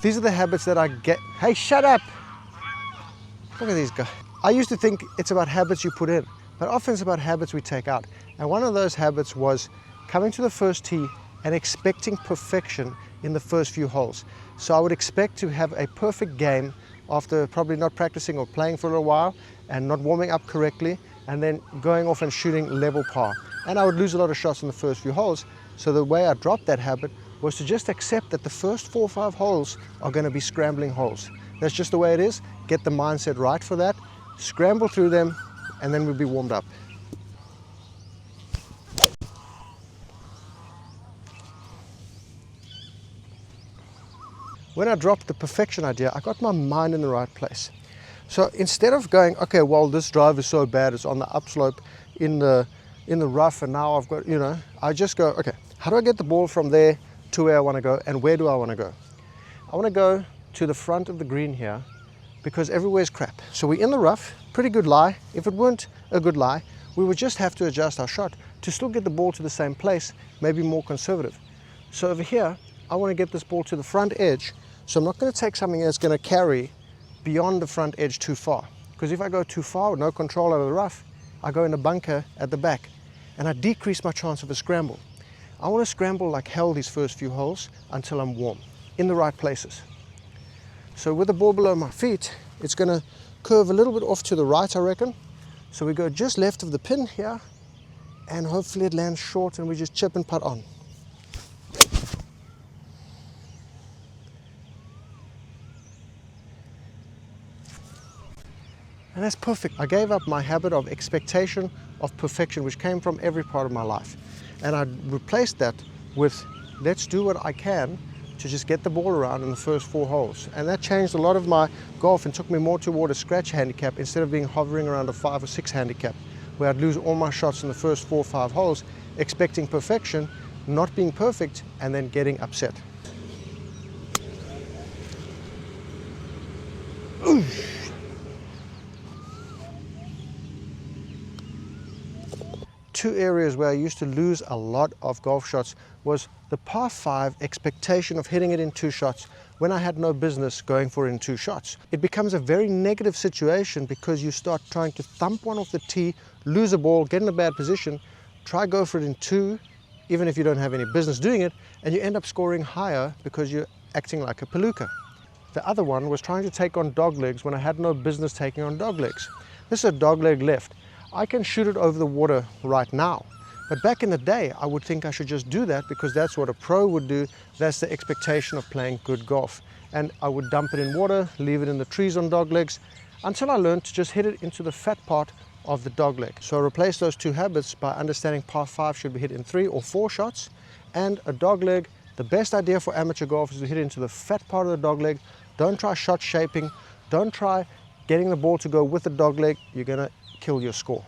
These are the habits that I get. Hey, shut up! Look at these guys. I used to think it's about habits you put in, but often it's about habits we take out. And one of those habits was coming to the first tee and expecting perfection in the first few holes. So I would expect to have a perfect game after probably not practicing or playing for a little while and not warming up correctly, and then going off and shooting level par. And I would lose a lot of shots in the first few holes. So the way I dropped that habit was to just accept that the first 4 or 5 holes are going to be scrambling holes. That's just the way it is. Get the mindset right for that, scramble through them, and then we'll be warmed up. When I dropped the perfection idea, I got my mind in the right place. So instead of going, okay, well, this drive is so bad, it's on the upslope in the rough, and now I've got, I just go, okay, how do I get the ball from there to where I want to go, and where do I want to go? I want to go to the front of the green here because everywhere's crap. So we're in the rough, pretty good lie. If it weren't a good lie, we would just have to adjust our shot to still get the ball to the same place, maybe more conservative. So over here, I want to get this ball to the front edge. So I'm not going to take something that's going to carry beyond the front edge too far. Because if I go too far with no control over the rough, I go in a bunker at the back and I decrease my chance of a scramble. I want to scramble like hell these first few holes until I'm warm, in the right places. So with the ball below my feet, it's going to curve a little bit off to the right, I reckon. So we go just left of the pin here, and hopefully it lands short and we just chip and putt on. And that's perfect. I gave up my habit of expectation of perfection, which came from every part of my life. And I replaced that with, let's do what I can to just get the ball around in the first 4 holes. And that changed a lot of my golf and took me more toward a scratch handicap instead of being hovering around a 5 or 6 handicap, where I'd lose all my shots in the first 4 or 5 holes, expecting perfection, not being perfect, and then getting upset. Two areas where I used to lose a lot of golf shots was the par 5 expectation of hitting it in 2 shots when I had no business going for it in 2 shots. It becomes a very negative situation because you start trying to thump one off the tee, lose a ball, get in a bad position, try go for it in 2, even if you don't have any business doing it, and you end up scoring higher because you're acting like a palooka. The other one was trying to take on dog legs when I had no business taking on dog legs. This is a dog leg left. I can shoot it over the water right now, but back in the day I would think I should just do that because that's what a pro would do. That's the expectation of playing good golf, and I would dump it in water, leave it in the trees on dog legs, until I learned to just hit it into the fat part of the dog leg. So I replaced those 2 habits by understanding par 5 should be hit in 3 or 4 shots, and a dog leg, the best idea for amateur golf is to hit it into the fat part of the dog leg. Don't try shot shaping, don't try getting the ball to go with the dog leg. You're going to kill your score.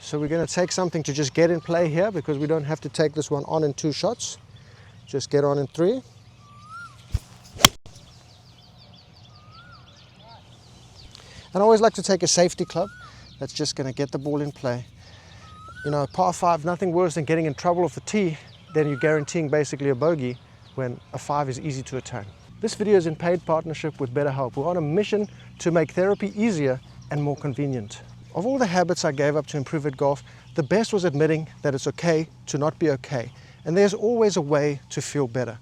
So we're going to take something to just get in play here because we don't have to take this one on in 2 shots. Just get on in 3. And I always like to take a safety club that's just going to get the ball in play. You know, par 5, nothing worse than getting in trouble off the tee than you guaranteeing basically a bogey when a 5 is easy to attain. This video is in paid partnership with BetterHelp. We're on a mission to make therapy easier and more convenient. Of all the habits I gave up to improve at golf, the best was admitting that it's okay to not be okay, and there's always a way to feel better.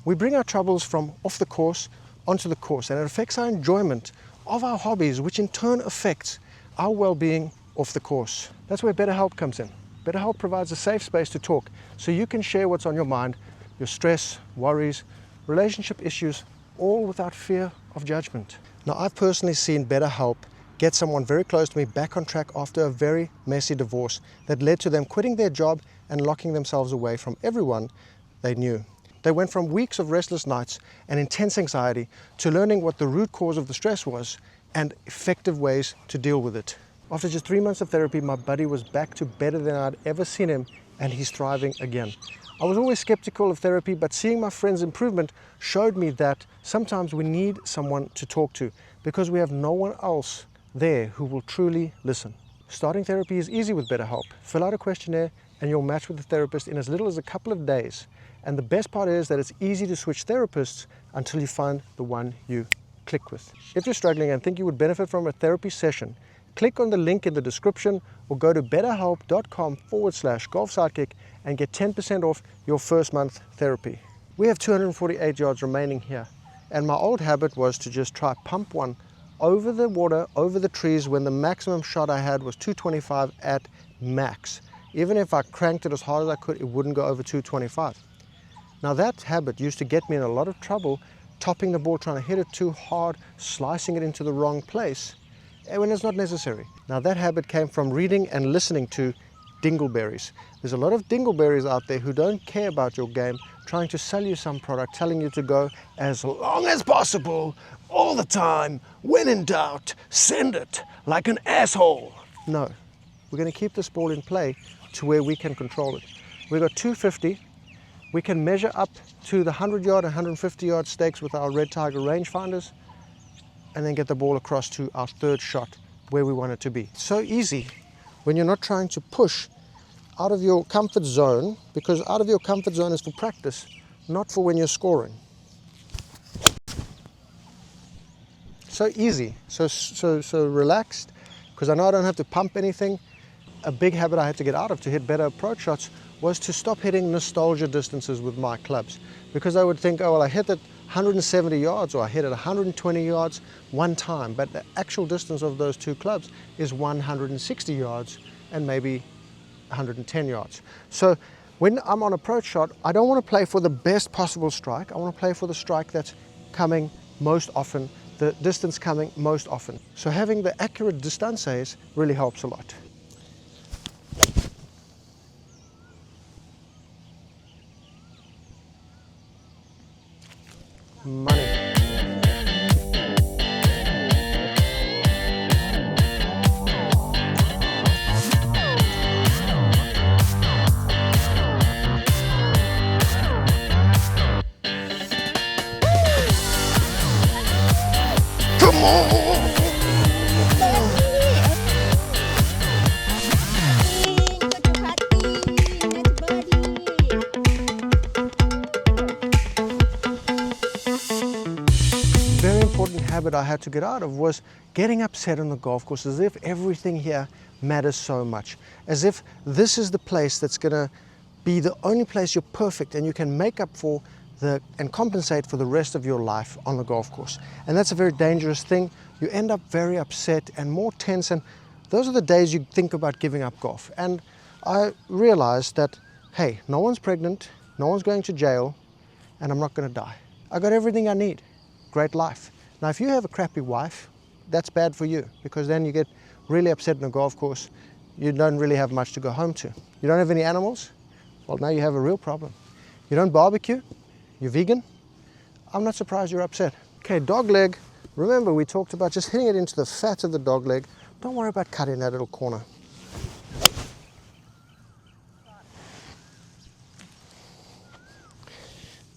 We bring our troubles from off the course onto the course, and it affects our enjoyment of our hobbies, which in turn affects our well-being off the course. That's where BetterHelp comes in. BetterHelp provides a safe space to talk so you can share what's on your mind, your stress, worries, relationship issues, all without fear of judgment. Now, I've personally seen BetterHelp get someone very close to me back on track after a very messy divorce that led to them quitting their job and locking themselves away from everyone they knew. They went from weeks of restless nights and intense anxiety to learning what the root cause of the stress was and effective ways to deal with it. After just 3 months of therapy, my buddy was back to better than I'd ever seen him, and he's thriving again. I was always skeptical of therapy, but seeing my friend's improvement showed me that sometimes we need someone to talk to because we have no one else there who will truly listen. Starting therapy is easy with BetterHelp. Fill out a questionnaire and you'll match with the therapist in as little as a couple of days. And the best part is that it's easy to switch therapists until you find the one you click with. If you're struggling and think you would benefit from a therapy session, click on the link in the description or go to betterhelp.com/golfsidekick and get 10% off your first month therapy. We have 248 yards remaining here, and my old habit was to just try pump one over the water, over the trees, when the maximum shot I had was 225 at max. Even if I cranked it as hard as I could, it wouldn't go over 225. Now that habit used to get me in a lot of trouble, topping the ball, trying to hit it too hard, slicing it into the wrong place, when it's not necessary. Now that habit came from reading and listening to dingleberries. There's a lot of dingleberries out there who don't care about your game, trying to sell you some product, telling you to go as long as possible, all the time, when in doubt, send it like an asshole. No, we're going to keep this ball in play to where we can control it. We've got 250. We can measure up to the 100 yard and 150 yard stakes with our REDTIGER rangefinders, and then get the ball across to our third shot where we want it to be. It's so easy when you're not trying to push out of your comfort zone, because out of your comfort zone is for practice, not for when you're scoring. So easy, so relaxed, because I know I don't have to pump anything. A big habit I had to get out of to hit better approach shots was to stop hitting nostalgia distances with my clubs, because I would think, oh well, I hit it 170 yards or I hit it 120 yards one time, but the actual distance of those two clubs is 160 yards and maybe 110 yards. So when I'm on approach shot, I don't want to play for the best possible strike. I want to play for the strike that's coming most often, the distance coming most often. So having the accurate distances really helps a lot. Money. Come on! Very important habit I had to get out of was getting upset on the golf course, as if everything here matters so much, as if this is the place that's going to be the only place you're perfect and you can make up for and compensate for the rest of your life on the golf course. And that's a very dangerous thing. You end up very upset and more tense, and those are the days you think about giving up golf. And I realized that, hey, no one's pregnant, no one's going to jail, and I'm not going to die. I got everything I need. Great life. Now if you have a crappy wife, that's bad for you, because then you get really upset on a golf course. You don't really have much to go home to. You don't have any animals? Well, now you have a real problem. You don't barbecue? You're vegan? I'm not surprised you're upset. Okay, dog leg. Remember, we talked about just hitting it into the fat of the dog leg. Don't worry about cutting that little corner.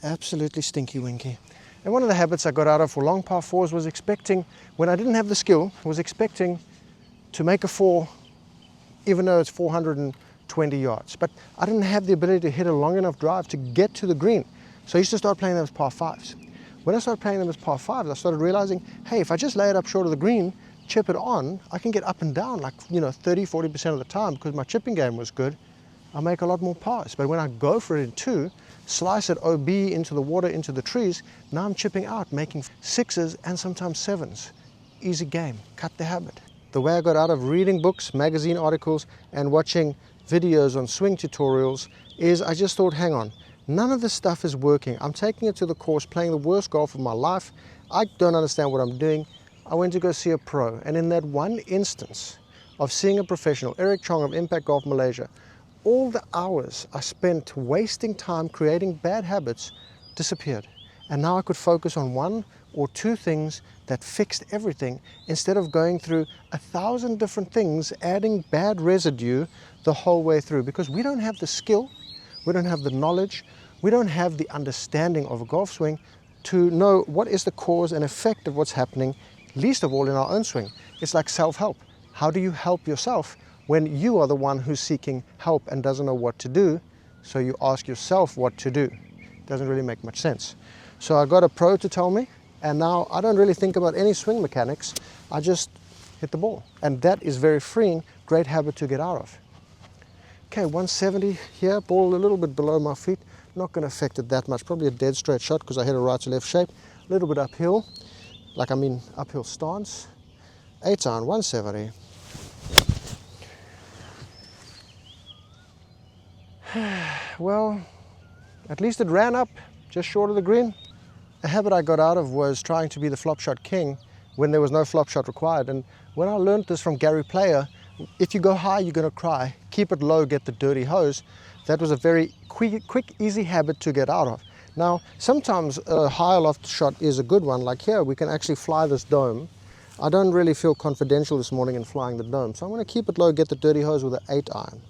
Absolutely stinky winky. And one of the habits I got out of for long par fours was expecting, when I didn't have the skill, was expecting to make a four even though it's 420 yards. But I didn't have the ability to hit a long enough drive to get to the green. So I used to start playing them as par fives. When I started playing them as par fives, I started realizing, hey, if I just lay it up short of the green, chip it on, I can get up and down like, 30-40% of the time, because my chipping game was good. I make a lot more pars. But when I go for it in two, slice it OB into the water, into the trees, now I'm chipping out, making sixes and sometimes sevens. Easy game, cut the habit. The way I got out of reading books, magazine articles, and watching videos on swing tutorials is I just thought, hang on, none of this stuff is working. I'm taking it to the course, playing the worst golf of my life. I don't understand what I'm doing. I went to go see a pro, and in that one instance of seeing a professional, Eric Chong of Impact Golf Malaysia, all the hours I spent wasting time creating bad habits disappeared. And now I could focus on one or two things that fixed everything, instead of going through 1,000 different things, adding bad residue the whole way through. Because we don't have the skill, we don't have the knowledge, we don't have the understanding of a golf swing to know what is the cause and effect of what's happening, least of all in our own swing. It's like self-help. How do you help yourself? when you are the one who's seeking help and doesn't know what to do, so you ask yourself what to do. It doesn't really make much sense. So I got a pro to tell me, and now I don't really think about any swing mechanics. I just hit the ball, and that is very freeing, great habit to get out of. Okay, 170 here, ball a little bit below my feet, not going to affect it that much, probably a dead straight shot because I hit a right to left shape, a little bit uphill, uphill stance, 8 iron, 170. Well, at least it ran up just short of the green. A habit I got out of was trying to be the flop shot king when there was no flop shot required. And when I learned this from Gary Player, if you go high, you're going to cry. Keep it low, get the dirty hose. That was a very quick, easy habit to get out of. Now, sometimes a high loft shot is a good one. Like here, we can actually fly this dome. I don't really feel confidential this morning in flying the dome. So I'm going to keep it low, get the dirty hose with an 8 iron.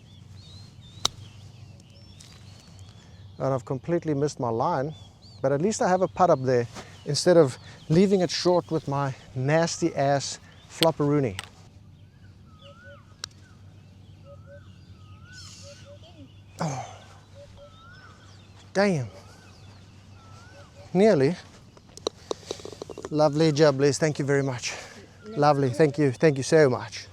And I've completely missed my line, but at least I have a putt up there instead of leaving it short with my nasty ass flopperoonie. Oh, damn. Nearly. Lovely jubblies, thank you very much. Lovely, thank you so much.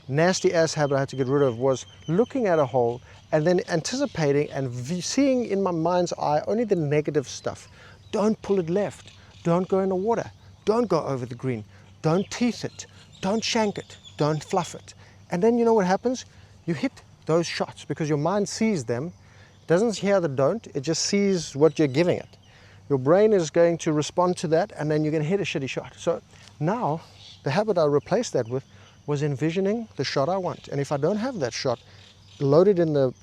Nasty ass habit I had to get rid of was looking at a hole and then anticipating and seeing in my mind's eye only the negative stuff. Don't pull it left, don't go in the water, don't go over the green, don't teeth it, don't shank it, don't fluff it. And then you know what happens? You hit those shots because your mind sees them, doesn't hear the don't, it just sees what you're giving it. Your brain is going to respond to that, and then you're going to hit a shitty shot. So now the habit I replaced that with was envisioning the shot I want. And if I don't have that shot loaded in the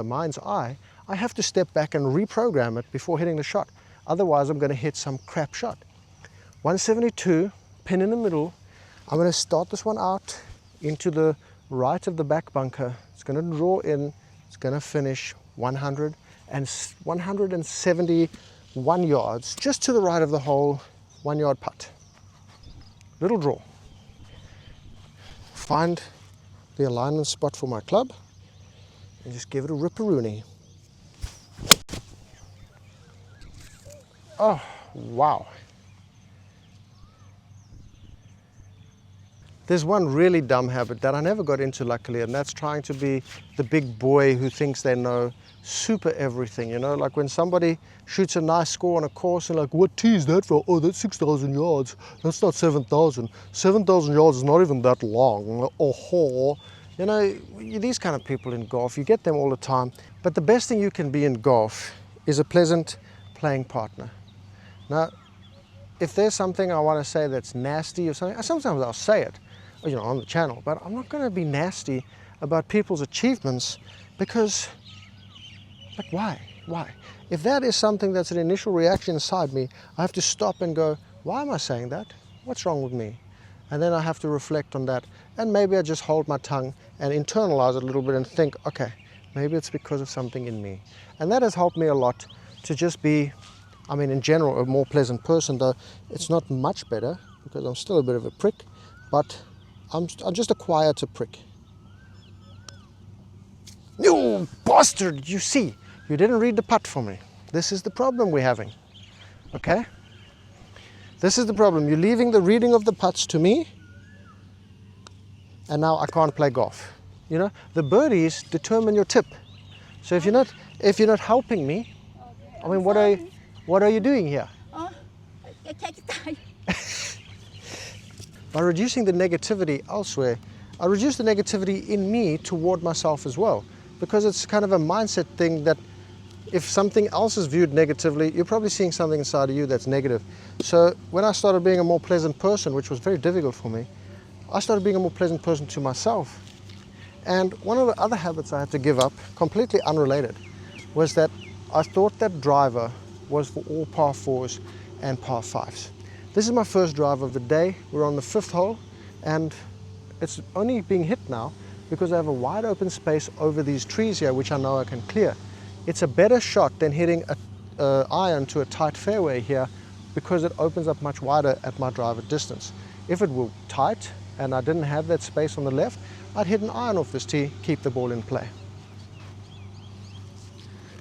mind's eye, I have to step back and reprogram it before hitting the shot. Otherwise, I'm going to hit some crap shot. 172, pin in the middle. I'm going to start this one out into the right of the back bunker. It's going to draw in. It's going to finish 171 yards, just to the right of the hole, 1 yard putt. Little draw. Find the alignment spot for my club and just give it a ripperoonie. Oh, wow. There's one really dumb habit that I never got into, luckily, and that's trying to be the big boy who thinks they know super everything, you know, like when somebody shoots a nice score on a course and like, what tee is that for? Oh, that's 6,000 yards. That's not 7,000. 7,000 yards is not even that long. Oh, you know, these kind of people in golf, you get them all the time. But the best thing you can be in golf is a pleasant playing partner. Now, if there's something I want to say that's nasty or something, sometimes I'll say it, you know, on the channel, but I'm not going to be nasty about people's achievements because, like, why? If that is something that's an initial reaction inside me, I have to stop and go, why am I saying that? What's wrong with me? And then I have to reflect on that, and maybe I just hold my tongue and internalize it a little bit and think, okay, maybe it's because of something in me. And that has helped me a lot to just be, I mean, in general, a more pleasant person, though it's not much better because I'm still a bit of a prick, but I'm just a quieter prick. You bastard, you see, you didn't read the putt for me. This is the problem we're having, okay? This is the problem. You're leaving the reading of the putts to me, and now I can't play golf. You know, the birdies determine your tip. So if you're not helping me, I mean, what are you doing here? By reducing the negativity elsewhere, I reduce the negativity in me toward myself as well, because it's kind of a mindset thing that if something else is viewed negatively, you're probably seeing something inside of you that's negative. So when I started being a more pleasant person, which was very difficult for me, I started being a more pleasant person to myself. And one of the other habits I had to give up, completely unrelated, was that I thought that driver was for all par 4s and par 5s. This is my first drive of the day. We're on the 5th hole, and it's only being hit now because I have a wide open space over these trees here, which I know I can clear. It's a better shot than hitting an iron to a tight fairway here because it opens up much wider at my driver distance. If it were tight and I didn't have that space on the left, I'd hit an iron off this tee, keep the ball in play.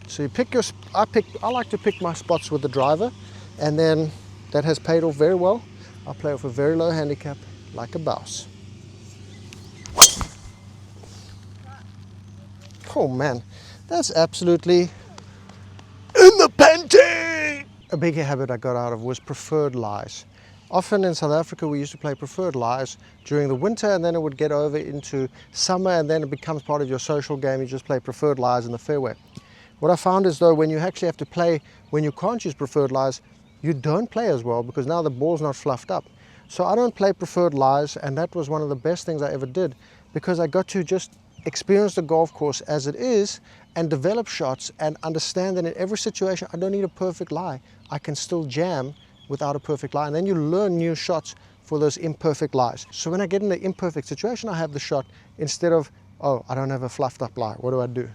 So you pick your, I like to pick my spots with the driver, and then that has paid off very well. I play off a very low handicap, like a bouse. Oh man, that's absolutely in the panty! A big habit I got out of was preferred lies. Often in South Africa we used to play preferred lies during the winter, and then it would get over into summer, and then it becomes part of your social game. You just play preferred lies in the fairway. What I found is, though, when you actually have to play when you can't use preferred lies, you don't play as well, because now the ball's not fluffed up. So I don't play preferred lies, and that was one of the best things I ever did, because I got to just experience the golf course as it is and develop shots and understand that in every situation I don't need a perfect lie. I can still jam without a perfect lie, and then you learn new shots for those imperfect lies. So when I get in the imperfect situation, I have the shot instead of, oh, I don't have a fluffed up lie, what do I do?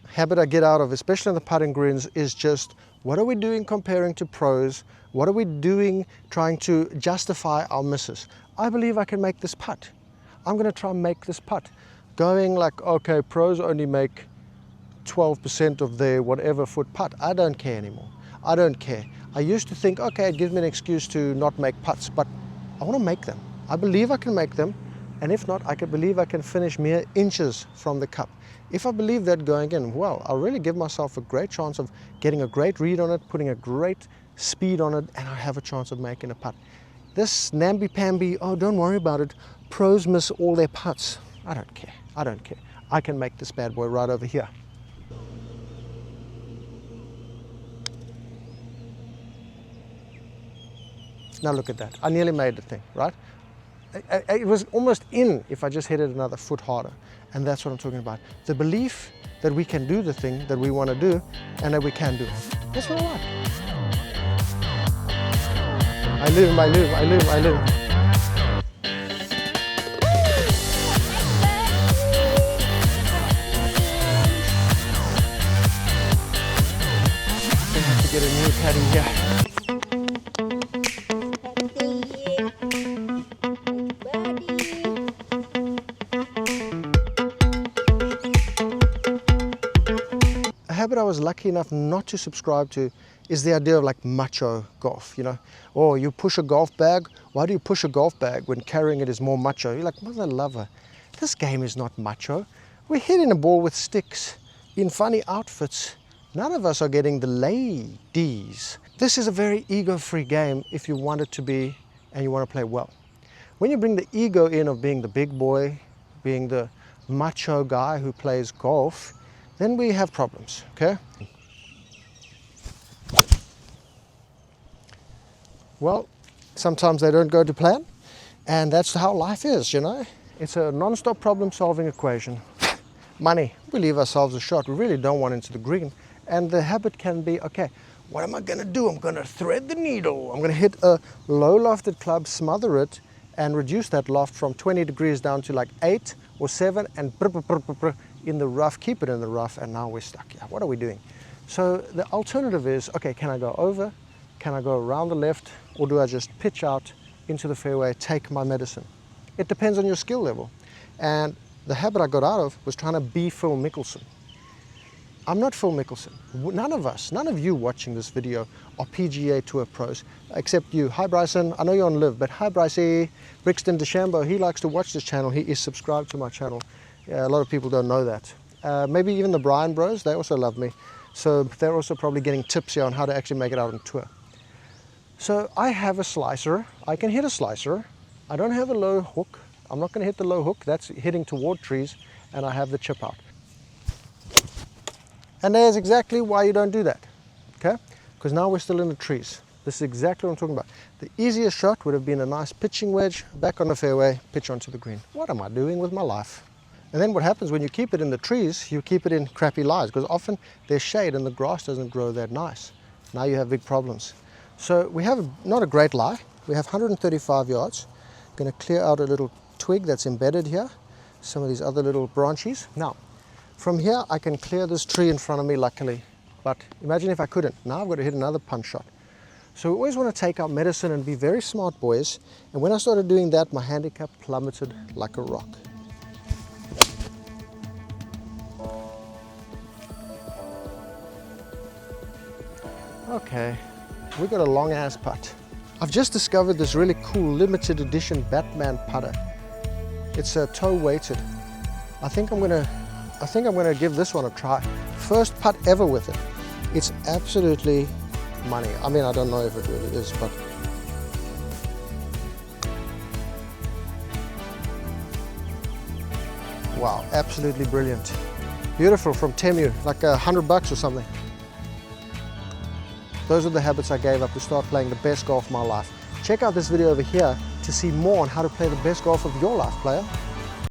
Habit I get out of, especially on the putting greens, is just what are we doing comparing to pros? What are we doing trying to justify our misses? I believe I can make this putt. I'm going to try and make this putt. Going like, okay, pros only make 12% of their whatever foot putt. I don't care anymore. I don't care. I used to think, okay, it gives me an excuse to not make putts, but I want to make them. I believe I can make them, and if not, I believe I can finish mere inches from the cup. If I believe that going in, well, I'll really give myself a great chance of getting a great read on it, putting a great speed on it, and I have a chance of making a putt. This namby-pamby, oh, don't worry about it, pros miss all their putts. I don't care. I don't care. I can make this bad boy right over here. Now look at that. I nearly made the thing, right? It was almost in if I just hit it another foot harder. And that's what I'm talking about. The belief that we can do the thing that we want to do and that we can do it. That's what I like. I live. I have to get a new caddy here. Habit I was lucky enough not to subscribe to is the idea of like macho golf, you know. Or you push a golf bag. Why do you push a golf bag when carrying it is more macho? You're like, mother lover, this game is not macho. We're hitting a ball with sticks in funny outfits. None of us are getting the ladies. This is a very ego-free game if you want it to be and you want to play well. When you bring the ego in of being the big boy, being the macho guy who plays golf, then we have problems, okay? Well, sometimes they don't go to plan, and that's how life is, you know? It's a non-stop problem-solving equation. Money, we leave ourselves a shot. We really don't want into the green. And the habit can be, okay, what am I gonna do? I'm gonna thread the needle. I'm gonna hit a low-lofted club, smother it, and reduce that loft from 20 degrees down to like 8 or 7, and in the rough, keep it in the rough, and now we're stuck. Yeah, what are we doing? So the alternative is, okay, can I go over? Can I go around the left? Or do I just pitch out into the fairway, take my medicine? It depends on your skill level. And the habit I got out of was trying to be Phil Mickelson. I'm not Phil Mickelson. None of us, none of you watching this video are PGA Tour pros, except you. Hi Bryson, I know you're on live, but hi Brycey. Brixton DeChambeau, he likes to watch this channel. He is subscribed to my channel. A lot of people don't know that. Maybe even the Brian bros, they also love me. So they're also probably getting tips here on how to actually make it out on tour. So I have a slicer. I can hit a slicer. I don't have a low hook. I'm not going to hit the low hook. That's hitting toward trees, and I have the chip out. And there's exactly why you don't do that, okay? Because now we're still in the trees. This is exactly what I'm talking about. The easiest shot would have been a nice pitching wedge, back on the fairway, pitch onto the green. What am I doing with my life? And then what happens when you keep it in the trees, you keep it in crappy lies, because often there's shade and the grass doesn't grow that nice. Now you have big problems. So we have not a great lie. We have 135 yards. Going to clear out a little twig that's embedded here, some of these other little branches. Now, from here I can clear this tree in front of me luckily, but imagine if I couldn't. Now I've got to hit another punch shot. So we always want to take our medicine and be very smart, boys. And when I started doing that, my handicap plummeted like a rock. Okay, we got a long ass putt. I've just discovered this really cool limited edition Batman putter. It's toe weighted. I think I'm gonna give this one a try. First putt ever with it. It's absolutely money. I mean, I don't know if it really is, but wow, absolutely brilliant. Beautiful from Temu, like $100 or something. Those are the habits I gave up to start playing the best golf of my life. Check out this video over here to see more on how to play the best golf of your life, player.